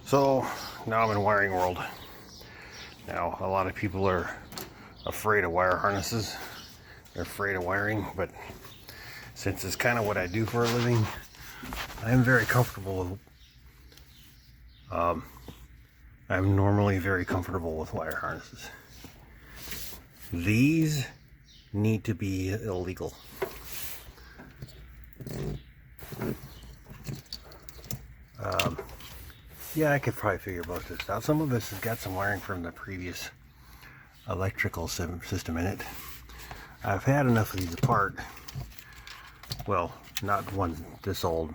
So now I'm in wiring world. Now a lot of people are afraid of wire harnesses. They're afraid of wiring, but since it's kind of what I do for a living, I'm very comfortable with I'm normally very comfortable with wire harnesses. These need to be illegal. Yeah, I could probably figure most of this out. Some of this has got some wiring from the previous electrical system in it. I've had enough of these apart. Well, not one this old,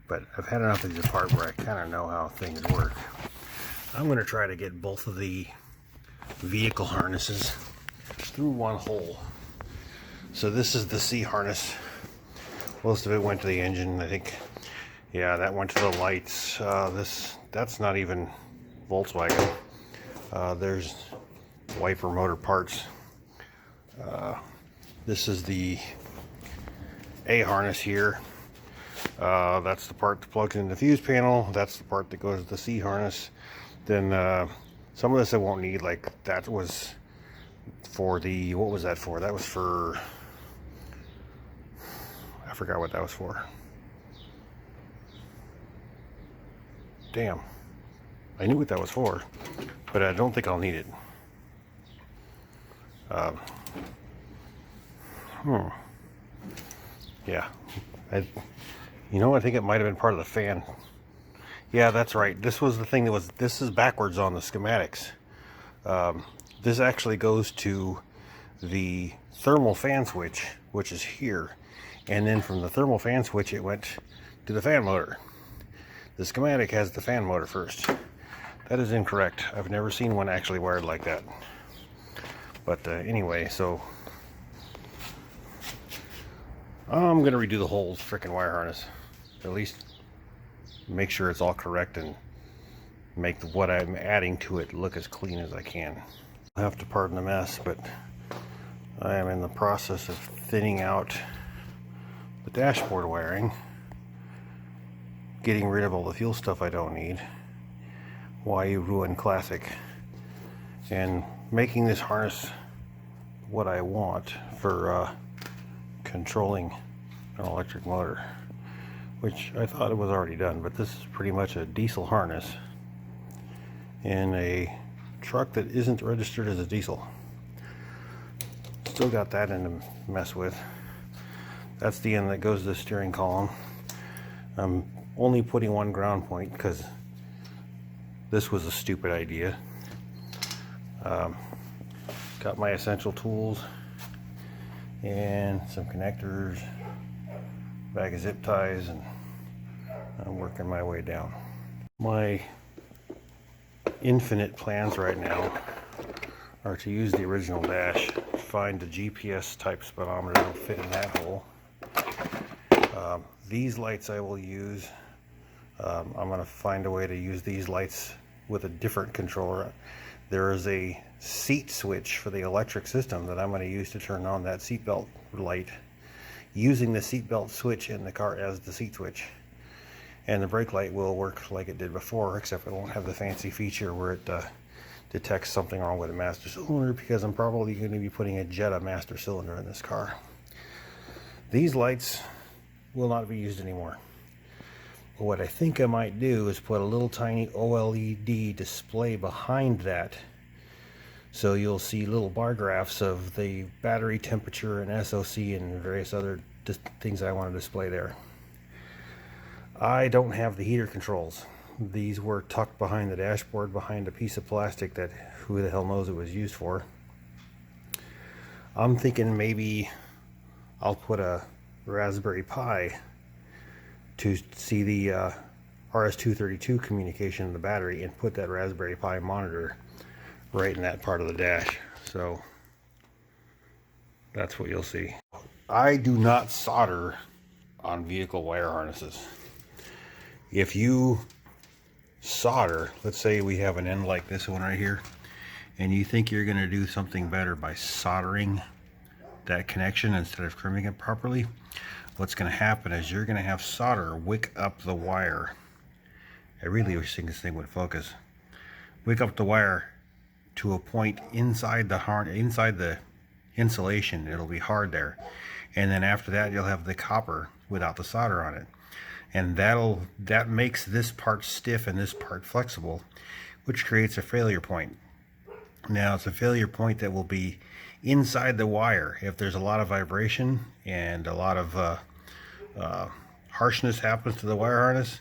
but I've had enough of these apart where I kind of know how things work. I'm going to try to get both of the vehicle harnesses through one hole. So this is the C harness. Most of it went to the engine, I think. Yeah, that went to the lights. That's not even Volkswagen. There's wiper motor parts. This is the A harness here. That's the part that plugs into the fuse panel. That's the part that goes to the C harness. Then some of this I won't need, like that was for the, what was that for? That was for, I forgot what that was for. Damn, I knew what that was for, but I don't think I'll need it. Yeah, I think it might have been part of the fan. Yeah, that's right. This was the thing that was, this is backwards on the schematics. This actually goes to the thermal fan switch, which is here. And then from the thermal fan switch, it went to the fan motor. The schematic has the fan motor first. That is incorrect. I've never seen one actually wired like that. But anyway, so I'm gonna redo the whole frickin' wire harness. At least make sure it's all correct and make what I'm adding to it look as clean as I can. I'll have to pardon the mess, but I am in the process of thinning out the dashboard wiring, getting rid of all the fuel stuff I don't need. Why you ruin classic, and making this harness what I want for controlling an electric motor, which I thought it was already done, but this is pretty much a diesel harness in a truck that isn't registered as a diesel. Still got that in to mess with. That's the end that goes to the steering column. I'm only putting one ground point because this was a stupid idea. Got my essential tools and some connectors, bag of zip ties, and I'm working my way down. My infinite plans right now are to use the original dash, find a GPS type speedometer that'll fit in that hole. These lights I will use. I'm going to find a way to use these lights with a different controller. There is a seat switch for the electric system that I'm going to use to turn on that seatbelt light, using the seatbelt switch in the car as the seat switch. And the brake light will work like it did before, except it won't have the fancy feature where it detects something wrong with the master cylinder, because I'm probably going to be putting a Jetta master cylinder in this car. These lights will not be used anymore. What I think I might do is put a little tiny OLED display behind that, so you'll see little bar graphs of the battery temperature and SOC and various other things I want to display there. I don't have the heater controls. These were tucked behind the dashboard, behind a piece of plastic that who the hell knows it was used for. I'm thinking maybe I'll put a Raspberry Pi to see the RS-232 communication in the battery, and put that Raspberry Pi monitor right in that part of the dash. So that's what you'll see. I do not solder on vehicle wire harnesses. If you solder, let's say we have an end like this one right here, and you think you're going to do something better by soldering that connection instead of trimming it properly, what's going to happen is you're going to have solder wick up the wire I really wish this thing would focus. Wick up the wire to a point inside the insulation. It'll be hard there, and then after that you'll have the copper without the solder on it, and that makes this part stiff and this part flexible, which creates a failure point. Now it's a failure point that will be inside the wire. If there's a lot of vibration and a lot of harshness happens to the wire harness,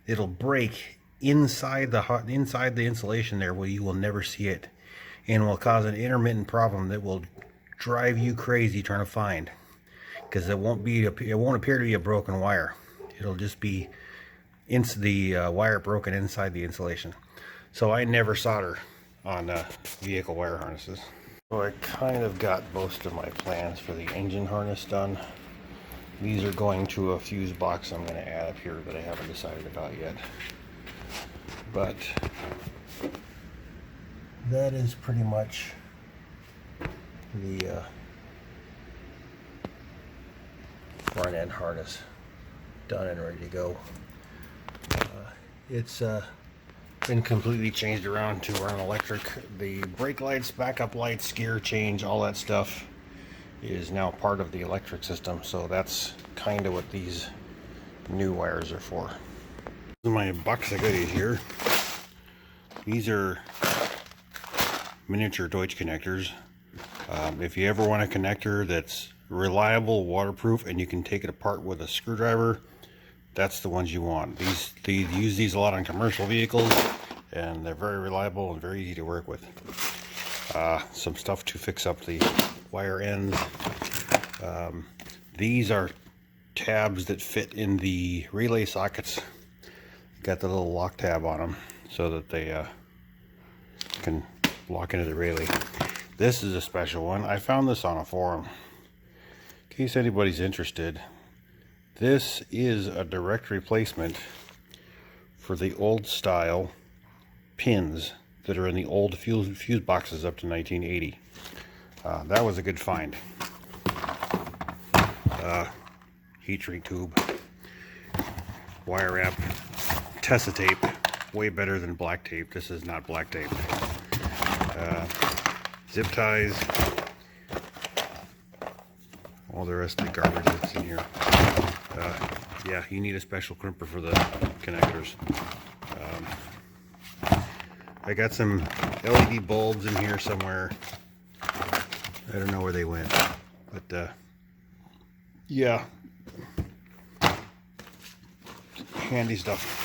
it'll break inside the insulation there, where you will never see it, and will cause an intermittent problem that will drive you crazy trying to find, because it won't appear to be a broken wire. It'll just be the wire broken inside the insulation. So I never solder on vehicle wire harnesses. So I kind of got most of my plans for the engine harness done. These are going to a fuse box I'm going to add up here that I haven't decided about yet. But that is pretty much the front end harness done and ready to go. It's been completely changed around to run electric. The brake lights, backup lights, gear change, all that stuff is now part of the electric system. So that's kind of what these new wires are for. This is my box of goodies here. These are miniature Deutsch connectors. If you ever want a connector that's reliable, waterproof, and you can take it apart with a screwdriver, that's the ones you want. They use these a lot on commercial vehicles, and they're very reliable and very easy to work with. Some stuff to fix up the wire ends. These are tabs that fit in the relay sockets. Got the little lock tab on them so that they can lock into the relay. This is a special one. I found this on a forum. In case anybody's interested, this is a direct replacement for the old style pins that are in the old fuse boxes up to 1980. That was a good find. Heat shrink tube, wire wrap, Tessa tape, way better than black tape. This is not black tape. Zip ties, all the rest of the garbage that's in here. Yeah, you need a special crimper for the connectors. I got some LED bulbs in here somewhere. I don't know where they went, but yeah, handy stuff.